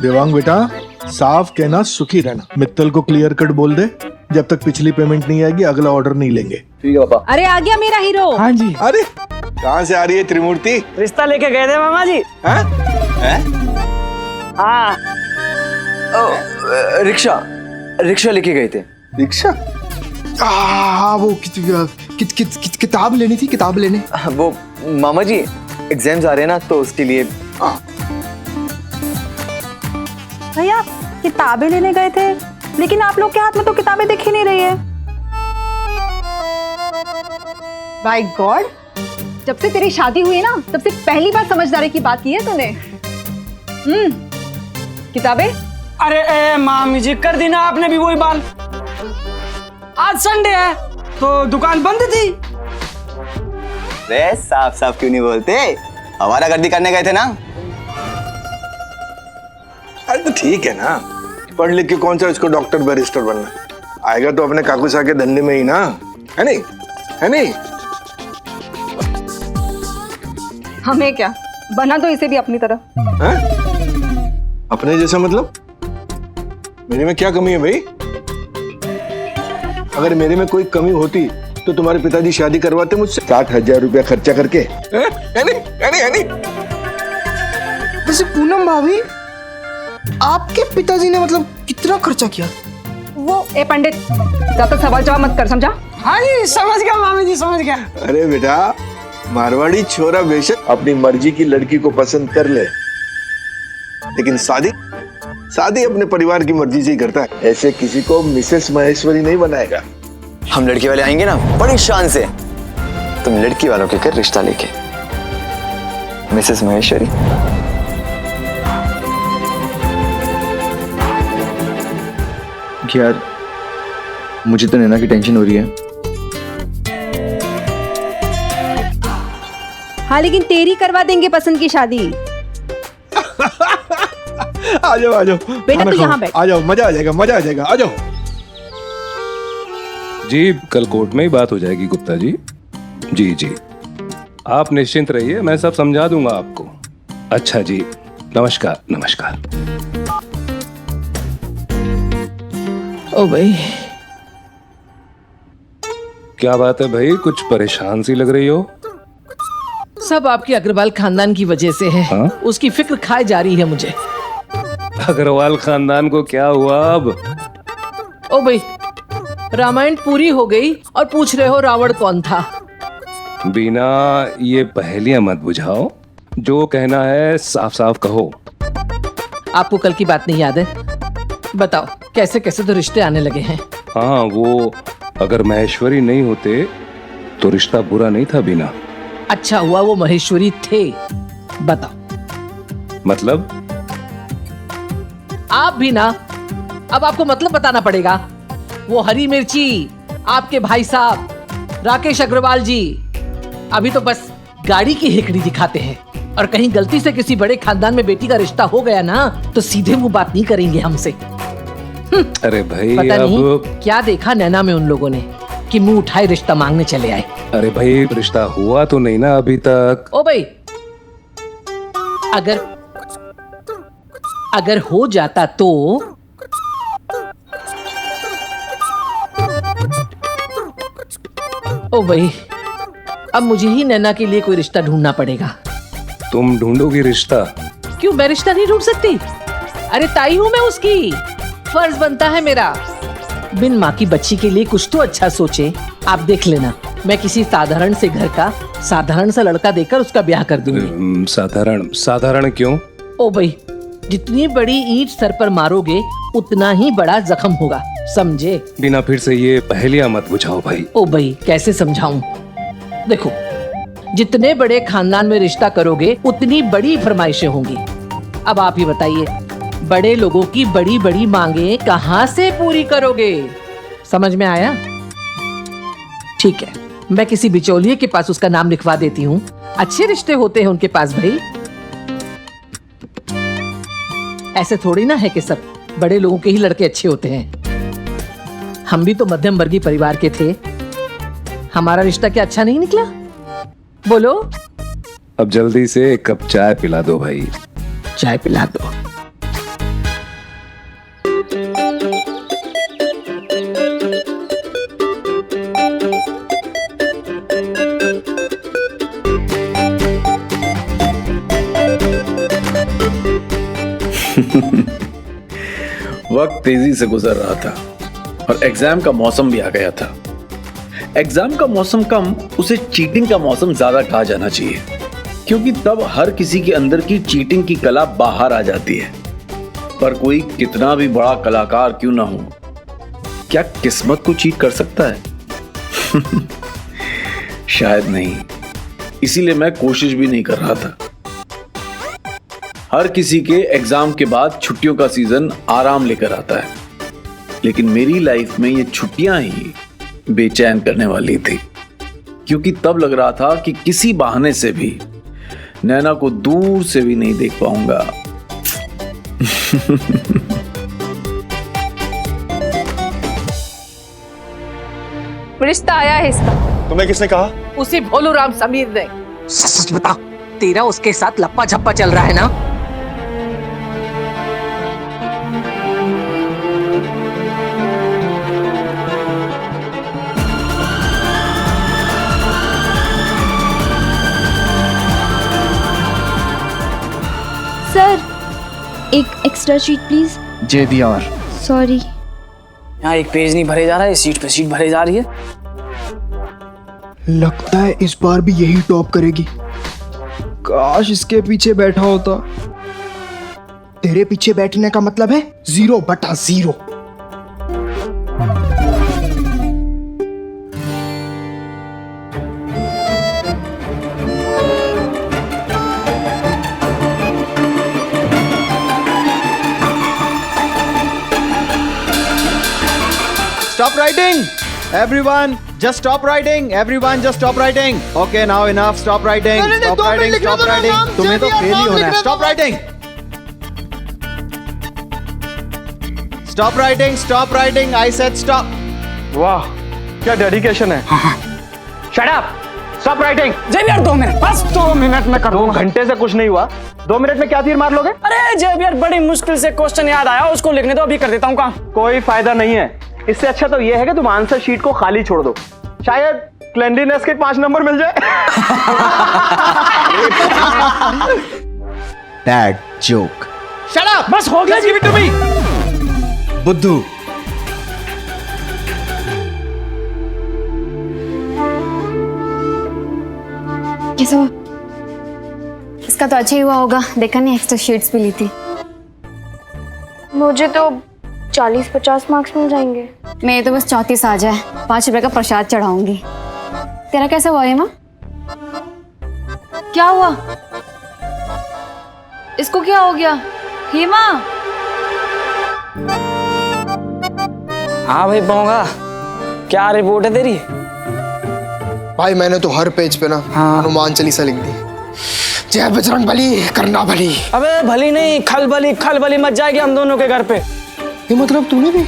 देवांग बेटा, साफ कहना सुखी रहना। मित्तल को क्लियर कट बोल दे, जब तक पिछली पेमेंट नहीं आएगी अगला ऑर्डर नहीं लेंगे। ठीक है पापा। अरे आ गया मेरा हीरो। हाँ जी। अरे कहाँ से आ रही है त्रिमूर्ति? रिश्ता लेके गए थे मामा जी। हैं? हाँ। रिक्शा लेके गए थे। रिक्शा? वो किताब लेनी थी, किताब लेने। वो मामा जी एग्जाम्स आ रहे हैं ना, तो उसके लिए। भैया किताबें लेने गए थे, लेकिन आप लोग के हाथ में तो किताबें दिख ही नहीं रही है। बाय गॉड, जब से तेरी शादी हुई है ना, तब से पहली बार समझदारी की बात की है तूने। किताबें? अरे मामी जी, कर दी ना आपने भी वही बाल। आज संडे है तो दुकान बंद थी। रे साफ साफ क्यों नहीं बोलते? आवारागर्दी करने गए थे ना। अरे तो ठीक है ना, पढ़ लिख के कौन सा इसको डॉक्टर बैरिस्टर बनना, आएगा तो अपने काकूसा के धंधे में ही ना, है नहीं? है नहीं? हमें क्या, बना तो इसे भी अपनी तरह। है? अपने जैसा मतलब? मेरे में क्या कमी है भाई? अगर मेरे में कोई कमी होती तो तुम्हारे पिताजी शादी करवाते मुझसे 60,000 रुपया खर्चा करके। है नहीं? है नहीं? है नहीं? वैसे पूनम भाभी, आपके पिताजी ने मतलब कितना खर्चा किया? वो ए पंडित, ज्यादा सवाल जवाब मत कर, समझा? हाँ जी समझ गया मामी जी, समझ गया। अरे बेटा, मारवाड़ी छोरा बेशक अपनी मर्जी की लड़की को पसंद कर ले, लेकिन शादी अपने परिवार की मर्जी से ही करता है। ऐसे किसी को मिसेस महेश्वरी नहीं बनाएगा। हम लड़की वाले आएंगे ना बड़ी शान से, तुम लड़की वालों के घर रिश्ता लेके। मिसेस महेश्वरी। यार मुझे तो नैना की टेंशन हो रही है। हाँ लेकिन तेरी करवा देंगे पसंद की शादी। आ जाओ बेटा तू यहाँ बैठ। आ जाओ, मजा आ जाएगा, आ जाओ। जी कल कोर्ट में ही बात हो जाएगी गुप्ता जी। जी आप निश्चिंत रहिए, मैं सब समझा दूंगा आपको। अच्छा जी, नमस्कार। ओ भाई, क्या बात है भाई, कुछ परेशान सी लग रही हो? सब आपके अग्रवाल खानदान की वजह से है। हाँ? उसकी फिक्र खाए जा रही है मुझे। अग्रवाल खानदान को क्या हुआ अब? ओ भाई, रामायण पूरी हो गई और पूछ रहे हो रावण कौन था? बीना, ये पहेलियां मत बुझाओ, जो कहना है साफ साफ कहो। आपको कल की बात नहीं याद है? बताओ, कैसे कैसे तो रिश्ते आने लगे हैं। हाँ, वो अगर महेश्वरी नहीं होते तो रिश्ता बुरा नहीं था बीना। अच्छा हुआ वो महेश्वरी थे। बताओ मतलब? आप भी ना, अब आपको मतलब बताना पड़ेगा। वो हरी मिर्ची आपके भाई साहब राकेश अग्रवाल जी अभी तो बस गाड़ी की हेकड़ी दिखाते हैं, और कहीं गलती से किसी बड़े खानदान में बेटी का रिश्ता हो गया ना, तो सीधे मुंह बात नहीं करेंगे हमसे। अरे भाई, पता नहीं अब क्या देखा नैना में उन लोगों ने कि मुंह उठाए रिश्ता मांगने चले आए। अरे भाई, रिश्ता हुआ तो नहीं ना अभी तक। ओ भाई, अगर हो जाता तो ओ भाई, अब मुझे ही नैना के लिए कोई रिश्ता ढूंढना पड़ेगा। तुम ढूंढोगी रिश्ता? क्यों, मैं रिश्ता नहीं ढूंढ सकती? अरे ताई हूं मैं उसकी, फर्ज बनता है मेरा। बिन माँ की बच्ची के लिए कुछ तो अच्छा सोचे। आप देख लेना, मैं किसी साधारण से घर का साधारण सा लड़का देकर उसका ब्याह कर दूंगी। साधारण क्यों? ओ भाई, जितनी बड़ी ईंट सर पर मारोगे उतना ही बड़ा जख्म होगा, समझे? बिना फिर से ये पहेलियां मत बुझाओ भाई। ओ भाई, कैसे समझाऊं? देखो, जितने बड़े खानदान में रिश्ता करोगे उतनी बड़ी फरमाइशें होंगी। अब आप ही बताइए, बड़े लोगों की बड़ी बड़ी मांगे कहां से पूरी करोगे? समझ में आया? ठीक है, मैं किसी बिचौलिए के पास उसका नाम लिखवा देती हूँ। अच्छे रिश्ते होते हैं उनके पास भाई। ऐसे थोड़ी ना है कि सब बड़े लोगों के ही लड़के अच्छे होते हैं। हम भी तो मध्यम वर्गीय परिवार के थे। हमारा रिश्ता क्या अच्छा नहीं निकला? बोलो। अब जल्दी से एक कप चाय पिला दो भाई। चाय पिला दो। वक्त तेजी से गुजर रहा था और एग्जाम का मौसम भी आ गया था। एग्जाम का मौसम कम, उसे चीटिंग का मौसम ज्यादा कहा जाना चाहिए, क्योंकि तब हर किसी के अंदर की चीटिंग की कला बाहर आ जाती है। पर कोई कितना भी बड़ा कलाकार क्यों ना हो, क्या किस्मत को चीट कर सकता है? शायद नहीं, इसीलिए मैं कोशिश भी नहीं कर रहा था। हर किसी के एग्जाम के बाद छुट्टियों का सीजन आराम लेकर आता है, लेकिन मेरी लाइफ में ये छुट्टियां ही बेचैन करने वाली थी, क्योंकि तब लग रहा था कि किसी बहाने से भी नैना को दूर से भी नहीं देख पाऊंगा। रिश्ता आया है इसका। तुम्हें किसने कहा? उसी भोलूराम समीर ने। सच बता। तेरा उसके साथ लप्पा झप्पा चल रहा है ना? सर, एक extra sheet please. JBR। Sorry. यहाँ एक पेज नहीं भरे जा रहा है, सीट पे सीट भरे जा रही है। लगता है इस बार भी यही टॉप करेगी। काश इसके पीछे बैठा होता। तेरे पीछे बैठने का मतलब है 0/0। Stop writing! Everyone, just stop writing! Everyone, just stop writing! Okay, now enough. Stop writing. Stop writing. Stop writing. तुम्हें तो फेल ही होना है. Stop writing. Stop writing. Stop writing. I said stop. वाह, क्या डेडिकेशन है. Shut up. Stop writing. Xavier 2 minute, बस 2 minute में कर 2 घंटे से कुछ नहीं हुआ. 2 मिनट में क्या तीर मार लोगे? अरे जेवियर, बड़ी मुश्किल से क्वेश्चन याद आया, उसको लिखने दो, अभी कर देता हूँ काम। कोई फायदा नहीं है. इससे अच्छा तो ये है कि तुम आंसर शीट को खाली छोड़ दो. शायद क्लेanलीनेस के 5 नंबर मिल जाए. Dad joke. Shut up! बस हो गया। Give it to me. बुद्धू। कैसा हुआ? इसका तो अच्छा ही हुआ होगा, देखा नहीं एक्स्ट्रा शीट्स भी ली थी। मुझे तो 40-50 मार्क्स मिल जाएंगे। मैं तो बस 34 आ जाए, 5 रुपए का प्रसाद चढ़ाऊंगी। तेरा कैसा हुआ हेमा? क्या हुआ? इसको क्या हो गया? हेमा? हाँ भाई पोंगा, क्या रिपोर्ट है तेरी? भाई मैंने तो हर पेज पे ना हनुमान चालीसा लिख दी। जय बजरंग बली, करना भली। अबे भली नहीं, खल बली मच जाएगी हम दोनों के घर पे। ये मतलब तूने भी?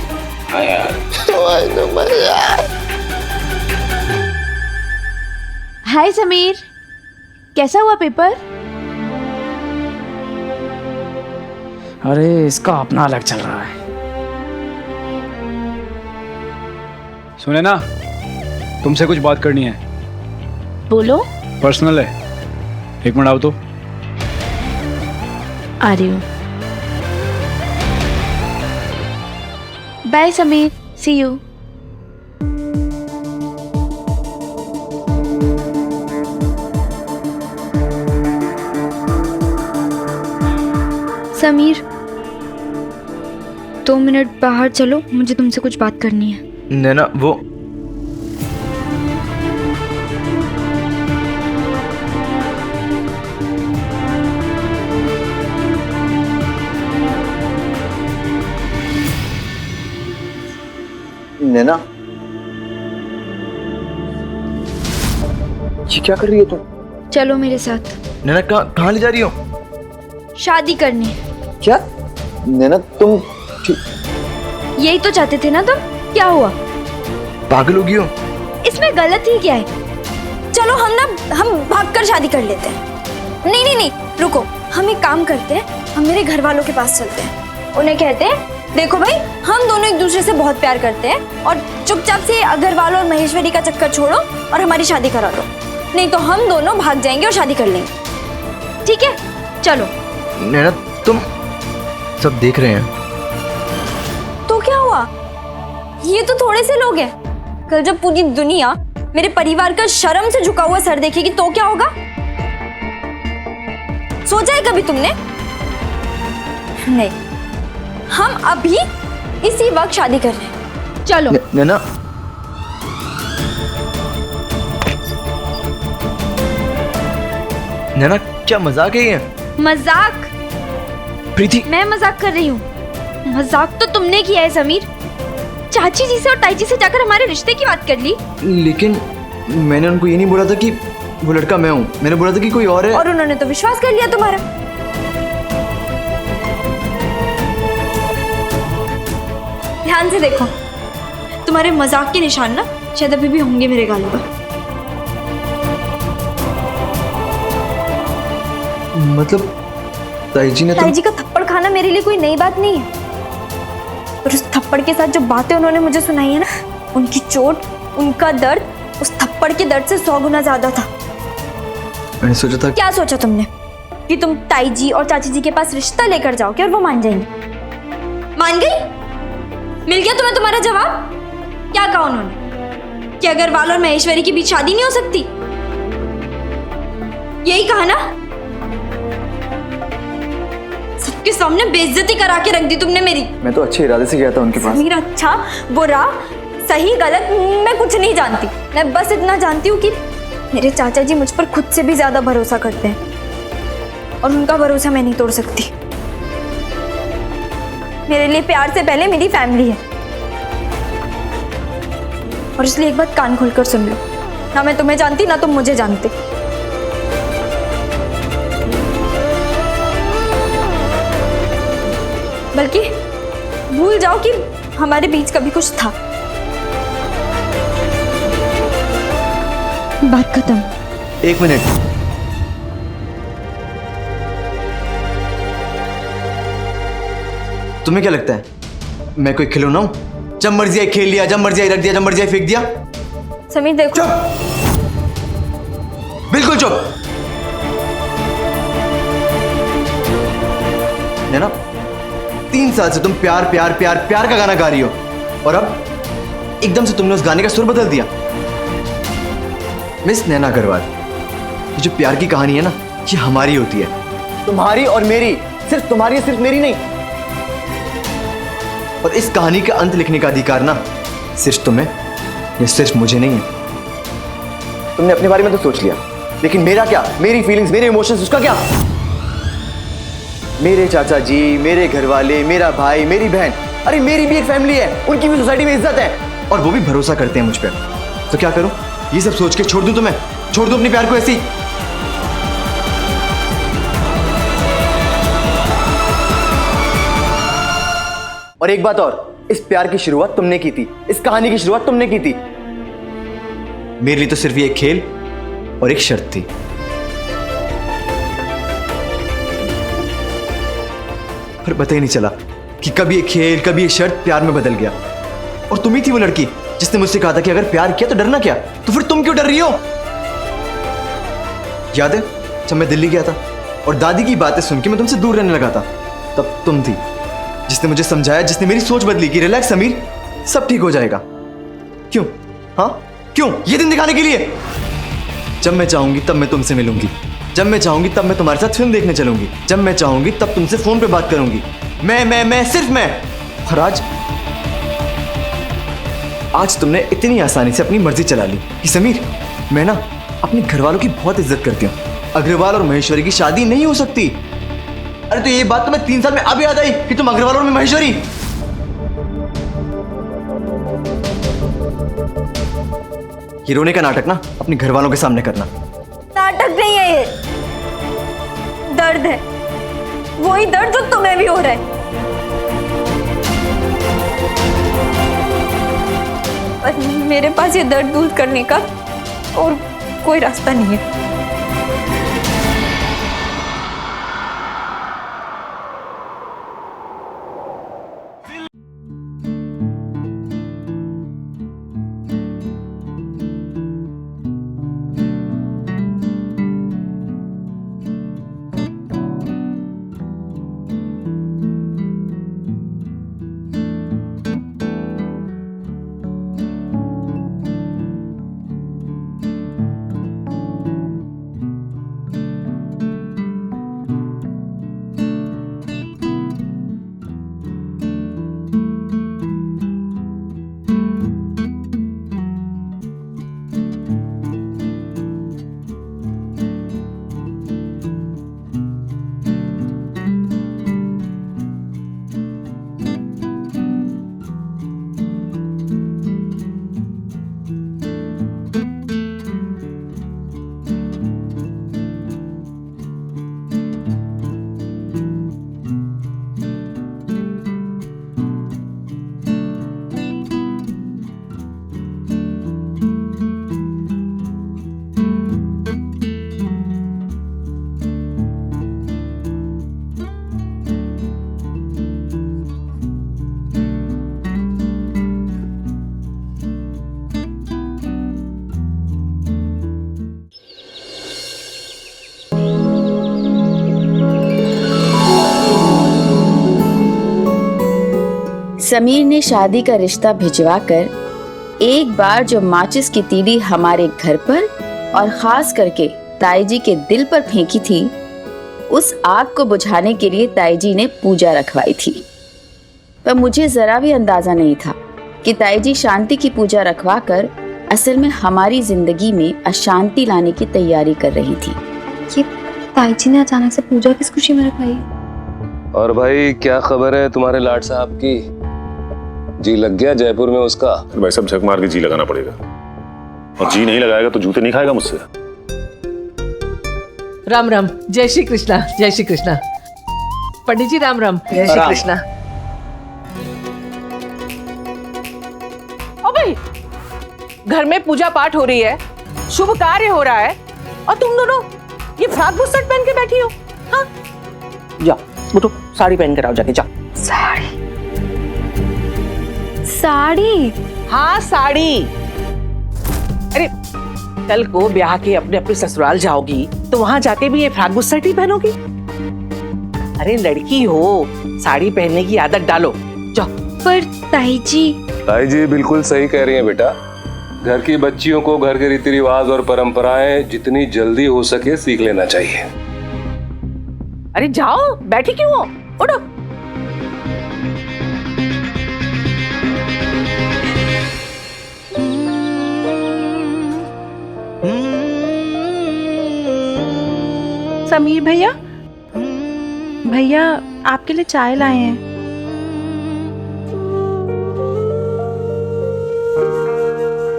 हाय समीर, कैसा हुआ पेपर? अरे इसका अपना अलग चल रहा है। सुने ना, तुमसे कुछ बात करनी है. बोलो। पर्सनल है. 1 मिनट आओ तो. आ रही हूँ। Bye Sameer, see you. Sameer, 2 minute बाहर चलो, मुझे तुमसे कुछ बात करनी है। नैना वो नैना, ये क्या कर रही है तुम? चलो मेरे साथ। नैना कहाँ ले जा रही हो? शादी करने। क्या? नैना तुम यही तो चाहते थे ना तुम? क्या हुआ? पागल हो गई हो? इसमें गलत ही क्या है? चलो हम भागकर शादी कर लेते हैं। नहीं, रुको, हम एक काम करते हैं, हम मेरे घर वालों के पास चलते हैं, उन्हें कहते हैं देखो भाई, हम दोनों एक दूसरे से बहुत प्यार करते हैं और चुपचाप से अग्रवाल और महेश्वरी का चक्कर छोड़ो और हमारी शादी करा दो, नहीं तो हम दोनों भाग जाएंगे और शादी कर लेंगे। ठीक है, चलो। नैना तुम सब देख रहे हैं। तो क्या हुआ? ये तो थोड़े से लोग हैं। कल जब पूरी दुनिया मेरे परिवार का शर्म से झुका हुआ सर देखेगी तो क्या होगा? सोचा है कभी तुमने? नहीं। हम अभी इसी वक्त शादी कर रहे हैं। चलो। नैना, नैना क्या मजाक है ये? मजाक? प्रीति, मैं मजाक कर रही हूँ? मजाक तो तुमने किया है समीर। चाची जी से और ताई जी से जाकर हमारे रिश्ते की बात कर ली। लेकिन मैंने उनको ये नहीं बोला था कि वो लड़का मैं हूँ। मैंने बोला था कि कोई और है। और उन्होंने तो विश्वास कर लिया तुम्हारा। ध्यान से देखो, तुम्हारे मजाक के निशान ना शायद अभी भी होंगे मेरे गालों पर। मतलब ताई जी ने ताई जी का थप्पड़ खाना मेरे लिए कोई नई बात नहीं है। और उस थप्पड़ के साथ जो बातें उन्होंने मुझे सुनाई है ना, उनकी चोट, उनका दर्द उस थप्पड़ के दर्द से 100 गुना ज्यादा था। मैंने सोचा था। क्या सोचा तुमने? कि तुम ताई जी और चाची जी के पास रिश्ता लेकर जाओगे और वो मान जाएंगे? मान गई? मिल गया तुम्हें तुम्हारा जवाब? क्या कहा उन्होंने? कि अग्रवाल और महेश्वरी के बीच शादी नहीं हो सकती? यही कहा ना? सबके सामने बेइज्जती करा के रख दी तुमने मेरी। मैं तो अच्छे इरादे से गया था उनके पास। समीर, अच्छा बुरा सही गलत मैं कुछ नहीं जानती। मैं बस इतना जानती हूँ कि मेरे चाचा जी मुझ पर खुद से भी ज्यादा भरोसा करते हैं और उनका भरोसा मैं नहीं तोड़ सकती। मेरे लिए प्यार से पहले मेरी फैमिली है। और इसलिए एक बात कान खोलकर सुन लो, ना मैं तुम्हें जानती ना तुम मुझे जानते। बल्कि भूल जाओ कि हमारे बीच कभी कुछ था। बात खत्म। 1 मिनट। तुम्हें क्या लगता है मैं कोई खिलौना हूं? जब मर्जी आई खेल लिया, जब मर्जी आई रख दिया, जब मर्जी आई फेंक दिया। समीर देखो। चुप, बिल्कुल चुप। है ना, 3 साल से तुम प्यार प्यार प्यार प्यार का गाना गा रही हो और अब एकदम से तुमने उस गाने का सुर बदल दिया। मिस नैना अग्रवाल, ये जो प्यार की कहानी है ना, ये हमारी होती है। तुम्हारी और मेरी। सिर्फ तुम्हारी, सिर्फ मेरी नहीं। और इस कहानी का अंत लिखने का अधिकार ना सिर्फ तुम्हें या सिर्फ मुझे नहीं है। तुमने अपने बारे में तो सोच लिया, लेकिन मेरा क्या? मेरी फीलिंग्स, मेरे इमोशंस, उसका क्या? मेरे चाचा जी, मेरे घर वाले, मेरा भाई, मेरी बहन, अरे मेरी भी एक फैमिली है, उनकी भी सोसाइटी में इज्जत है और वो भी भरोसा करते हैं मुझ पर। तो क्या करूं? ये सब सोच के छोड़ दूं तुम्हें? छोड़ दूं अपने प्यार को ऐसे ही? और एक बात और, इस प्यार की शुरुआत तुमने की थी, इस कहानी की शुरुआत तुमने की थी। मेरे लिए तो सिर्फ ये एक खेल और एक शर्त थी। पर पता ही नहीं चला कि कभी ये खेल, कभी ये शर्त प्यार में बदल गया। और तुम ही थी वो लड़की जिसने मुझसे कहा था कि अगर प्यार किया तो डरना क्या? तो फिर तुम क्यों डर रही हो? याद है जब मैं दिल्ली गया था और दादी की बातें सुन के मैं तुमसे दूर रहने लगा था, तब तुम थी जिसने मुझे समझाया, जिसने मेरी सोच बदली कि रिलैक्स समीर, सब ठीक हो जाएगा। क्यों? हाँ क्यों? ये दिन दिखाने के लिए? जब मैं चाहूंगी तब मैं तुमसे मिलूंगी, जब मैं चाहूंगी तब मैं तुम्हारे साथ फिल्म देखने चलूंगी, जब मैं चाहूंगी तब तुमसे फोन पे बात करूंगी। मैं सिर्फ मैं। और आज तुमने इतनी आसानी से अपनी मर्जी चला ली कि समीर, मैं ना अपने घर वालों की बहुत इज्जत करती हूँ। अग्रवाल और महेश्वरी की शादी नहीं हो सकती। अरे तो ये बात तुम्हें 3 साल में अब याद आई कि तुम अग्रवाल और मैं महेश्वरी? ये रोने का नाटक ना अपने घर वालों के सामने करना। नाटक नहीं है ये, दर्द है। वही दर्द जो तुम्हें भी हो रहा है। और मेरे पास ये दर्द दूर करने का और कोई रास्ता नहीं है। समीर ने शादी का रिश्ता भिजवाकर एक बार जो माचिस की तीली हमारे घर पर और खास करके ताई जी के दिल पर फेंकी थी, उस आग को बुझाने के लिए ताई जी ने पूजा रखवाई थी। पर मुझे जरा भी अंदाजा नहीं था कि ताई जी शांति की पूजा रखवाकर असल में हमारी जिंदगी में अशांति लाने की तैयारी कर रही थी। ये ताई जी ने अचानक से पूजा किस खुशी में रखवाई? और भाई क्या खबर है तुम्हारे लाड साहब की? जी लग गया जयपुर में उसका? भाई सब झक मार के जी लगाना पड़ेगा, और जी नहीं लगाएगा तो जूते नहीं खाएगा मुझसे। राम राम, जय श्री कृष्णा, जय श्री कृष्णा। पंडित जी राम राम। जय श्री कृष्णा। ओ भाई, घर में पूजा पाठ हो रही है, शुभ कार्य हो रहा है, और तुम दोनों ये फ्रॉक बुस्सट पहन के बैठी हो? हाँ? जाओ उठो, साड़ी पहन कर आओ, जाके जाओ। साड़ी? साड़ी? हाँ साड़ी। अरे कल को ब्याह के अपने अपने ससुराल जाओगी तो वहां जाके भी ये फ्रॉक बुस्सट ही पहनोगी? अरे लड़की हो, साड़ी पहनने की आदत डालो, जाओ। पर ताई जी बिल्कुल सही कह रही हैं बेटा। घर की बच्चियों को घर के रीति रिवाज और परंपराएं जितनी जल्दी हो सके सीख लेना चाहिए। अरे जाओ, बैठी क्यों हो? उठो। समीर भैया, भैया आपके लिए चाय लाए हैं।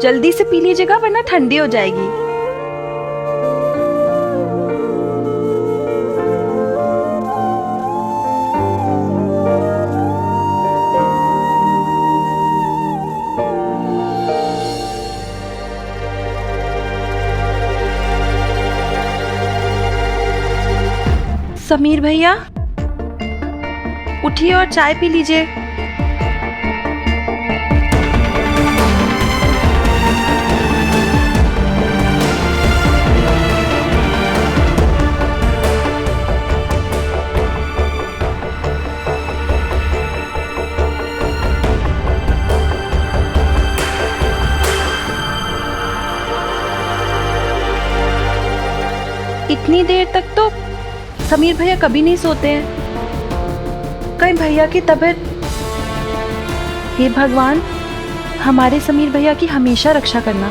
जल्दी से पी लीजिएगा वरना ठंडी हो जाएगी। समीर भैया उठिए और चाय पी लीजिए। इतनी देर तक तो समीर भैया कभी नहीं सोते हैं। कहीं भैया की तबीयत? हे भगवान, हमारे समीर भैया की हमेशा रक्षा करना।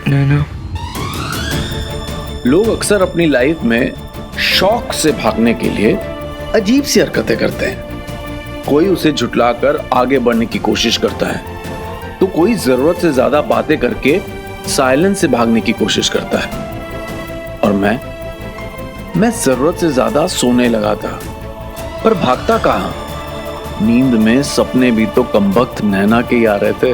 नैनो। लोग अक्सर अपनी लाइफ में शौक से भागने के लिए अजीब सी हरकतें करते हैं। कोई उसे झुटलाकर आगे बढ़ने की कोशिश करता है, तो कोई जरूरत से ज्यादा बातें करके साइलेंस से भागने की कोशिश करता है। और मैं जरूरत से ज्यादा सोने लगा था, पर भागता कहां? नींद में सपने भी तो कमबख्त नैना के ही आ रहे थे।